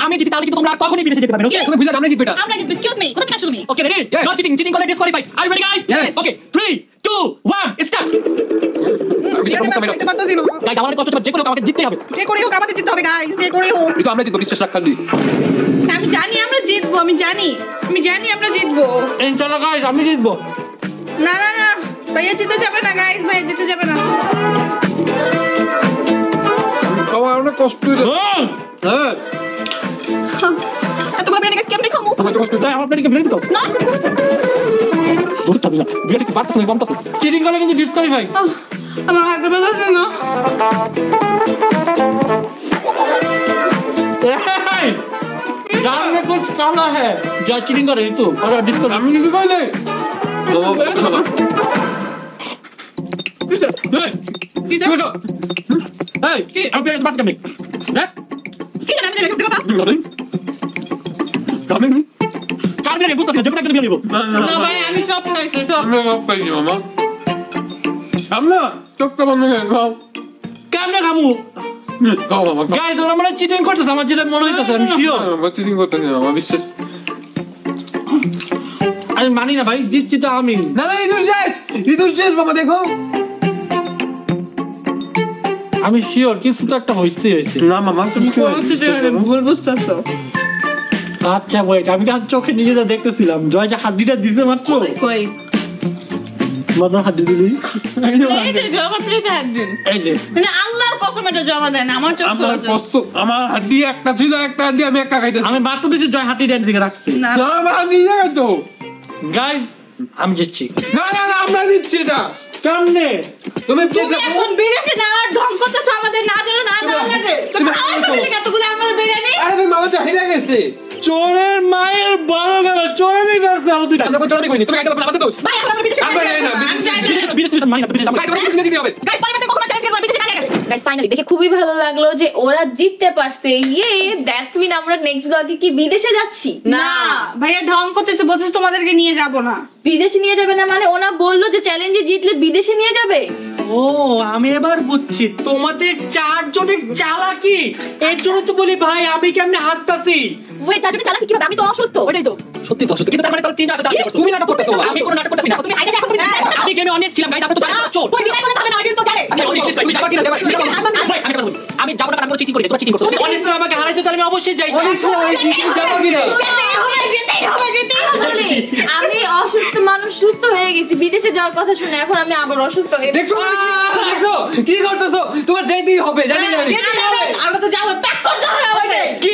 আমি জিতি তাহলে কিন্তু তোমরা আর কখনোই বিদেশে যেতে পারবে না। ওকে, তুমি বুঝা আমরা জিতবে এটা। আমরা জিতবো, এক্সকিউজ মি, কোথা থেকে আসছো তুমি? Okay ready? No cheating, cheating করলে ডিসকোয়ালিফাইড। আর you ready guys? Yes. Okay 3 2 1 start. জিততে পারতাছি না। গাইস আমার কষ্ট হচ্ছে, যে কোনো আমাকে জিততে হবে। যে করে হোক আমাদের জিততে হবে গাইস, যে করে হোক। এটা আমরা জিতবো, বিশ্বাস রাখ খালি। আমি জানি আমরা জিতবো, আমি জানি আমরা জিতবো। ইনশাআল্লাহ গাইস আমি জিতবো। না না না, ভাইয়া জিতে যাবে না গাইস, ভাইয়া জিতে যাবে না। আমার অনেক কষ্ট হইলো। হ্যাঁ এত ভাবে নাকি কেমনে খামু? আমার তো কষ্ট হইলো। তাই আমার প্লেটে বিরিয়ানি দাও। না ওরে তাবিলা বিরিয়ানি কি পারতেছ না, কম তো চিটিং করলে কিন্তু ডিসকোয়ালিফাই। আমার হাতে ব্যথা না। जान में कुछ काला है जो चीटिंग कर रही तू और डिस्को আমি কি কইলে এই কি আমি পেয়ে বাত করবে হ্যাঁ কি জানি আমি দেখতে কথা। আমি কার মেরে বুঝতে যে কোনো একটা দিয়ে নিব না ভাই আমি সব খাইছি সব। আমরা সব পাইছি মামা। আমরা চোখটা বন্ধ করে খাও। কেমনে খামু খাও মামা, খাও। গাইস ওরা মানে চিটিং করতেছে আমার যেটা মনে হইতাছে আমি শিওর আমার চিটিং করতে নেই মামা, বিশ্বাস। আমি মানি না ভাই জিতছি তো আমি না না, ইঁদুর শেষ মামা, দেখো। আমি শিওর কিছু তো একটা হইছে না মামা, তুমি কি ভুল বুঝতেছো। আচ্ছা ওয়েট আমি তো চোখে নিজেটা দেখতেছিলাম জয় যে হাড্ডিটা দিছে মাত্র কই মাত্র হাড্ডি দিলি প্লেটে জমা প্লেটে একদিন এই যে মানে আল্লাহর কসম এটা জমা দেন আমার চোখ আমার কষ্ট, আমার হাড্ডি একটা ছিল, একটা হাড্ডি আমি একটা খাইতেছি। আমি মাত্র দিচ্ছি জয় হাড্ডি ড্যান্স দিকে রাখছি না না আমার নিজে খাইতো। গাইস আমি জিতছি না না না, আমরা দিচ্ছি এটা। কেমনে তুমি তুমি এখন বিদেশে নেওয়ার ঢং করতেছো আমাদের না জানো না ভালো লাগে তুমি খাওয়ার ফেলে এতগুলো আমার বিরিয়ানি আরে তুমি মামা চাহিদা গেছে। চোরের মায়ের বড় গেল চোরেরই করছে আমার দুইটা আমরা কোনো চলবে কইনি, তুমি খাইতে পারবে আমাদের দোষ। ভাই এখন আমরা বিদেশে আমরা যাই না, বিদেশে মানি না বিদেশে গাইস আমাদের দিতে হবে। গাইস পরে কখনো চ্যালেঞ্জ করব বিদেশে কাজে গেলে গাইস ফাইনালি দেখে খুবই ভালো লাগলো যে ওরা জিততে পারছে। ইয়ে দ্যাটস মিন আমরা নেক্সট ব্লগে কি বিদেশে যাচ্ছি? না ভাইয়া ঢং করতেছে বলছিস তোমাদেরকে নিয়ে যাব না বিদেশে নিয়ে যাবে না মানে ওনা বললো যে চ্যালেঞ্জে জিতলে বিদেশে নিয়ে যাবে। ও আমি এবার বুঝছি তোমাদের চারজনের চালাকি এর জন্য তো বলি ভাই আমি কেমনে হারতাছি ওই চারজনে চালাকি কিভাবে? আমি তো অসুস্থ। ওটাই তো সত্যি তো অসুস্থ কিন্তু তার মানে তাহলে তিন চারটা চালাকি তুমি নাটক করতেছো। আমি কোনো নাটক করতেছি না তুমি হাইডে দেখো তুমি আমি গেমে অনেস্ট ছিলাম গাইস আপনি তো জানেন চোর তুই বিদায় করতে হবে না অডিয়েন্স তো জানে আচ্ছা ওই ভাই যাবা কিনা যাবা আমি যাবো না কারণ চিটিং করি তোমরা চিটিং করছো তুমি অনেস্ট আমাকে হারাইতে তাহলে আমি অবশ্যই যাই আমি অসুস্থ মানুষ সুস্থ হয়ে গেছি বিদেশে যাওয়ার কথা শুনে, এখন আমি আবার অসুস্থ হয়ে দেখছো দেখছো কি করতেছো? তোমার যাইতেই হবে, জানি জানি। আমরা তো যাবো প্যাক করতে হবে আমাদের কি